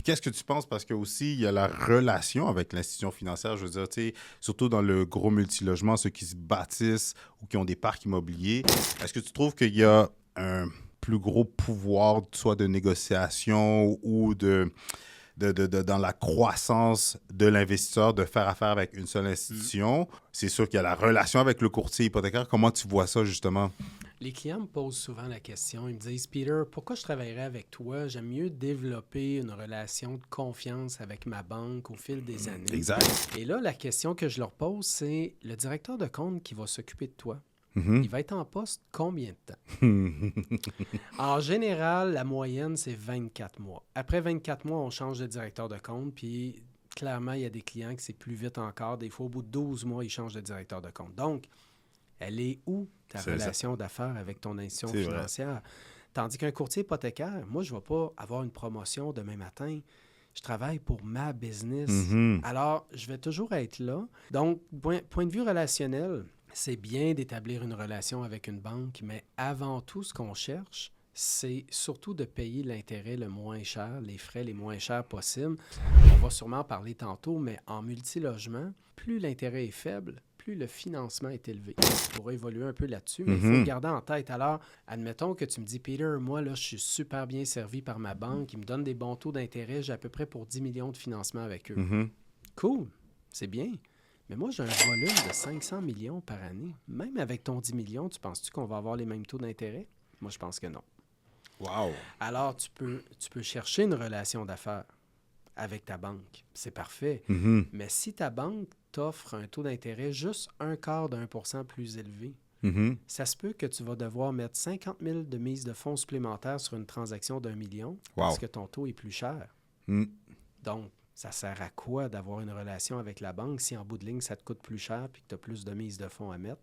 Puis qu'est-ce que tu penses? Parce que aussi, il y a la relation avec l'institution financière. Je veux dire, tu sais, surtout dans le gros multilogement, ceux qui se bâtissent ou qui ont des parcs immobiliers. Est-ce que tu trouves qu'il y a un plus gros pouvoir, soit de négociation ou dans la croissance de l'investisseur, de faire affaire avec une seule institution? C'est sûr qu'il y a la relation avec le courtier hypothécaire. Comment tu vois ça, justement? Les clients me posent souvent la question. Ils me disent, Peter, pourquoi je travaillerais avec toi? J'aime mieux développer une relation de confiance avec ma banque au fil des années. Exact. Et là, la question que je leur pose, c'est le directeur de compte qui va s'occuper de toi. Mhm. Il va être en poste combien de temps? En général, la moyenne, c'est 24 mois. Après 24 mois, on change de directeur de compte, puis clairement, il y a des clients que c'est plus vite encore. Des fois, au bout de 12 mois, ils changent de directeur de compte. Donc, elle est où ta C'est ça. relation d'affaires avec ton institution C'est vrai. financière? Tandis qu'un courtier hypothécaire, moi, je ne vais pas avoir une promotion demain matin. Je travaille pour ma business. Mhm. Alors, je vais toujours être là. Donc, point de vue relationnel, c'est bien d'établir une relation avec une banque, mais avant tout, ce qu'on cherche, c'est surtout de payer l'intérêt le moins cher, les frais les moins chers possibles. On va sûrement en parler tantôt, mais en multilogement, plus l'intérêt est faible, plus le financement est élevé. On pourra évoluer un peu là-dessus, mais il faut le garder en tête. Alors, admettons que tu me dis, Peter, moi, là, je suis super bien servi par ma banque, ils me donnent des bons taux d'intérêt, j'ai à peu près pour 10 millions de financement avec eux. Mhm. Cool, c'est bien. Mais moi, j'ai un volume de 500 millions par année. Même avec ton 10 millions, tu penses-tu qu'on va avoir les mêmes taux d'intérêt? Moi, je pense que non. Wow. Alors, tu peux chercher une relation d'affaires avec ta banque. C'est parfait. Mhm. Mais si ta banque t'offre un taux d'intérêt juste un quart d'1% plus élevé, Mhm. ça se peut que tu vas devoir mettre 50 000 de mise de fonds supplémentaires sur une transaction d'1 million parce Wow. que ton taux est plus cher. Mm. Donc, ça sert à quoi d'avoir une relation avec la banque si en bout de ligne, ça te coûte plus cher et que tu as plus de mise de fonds à mettre?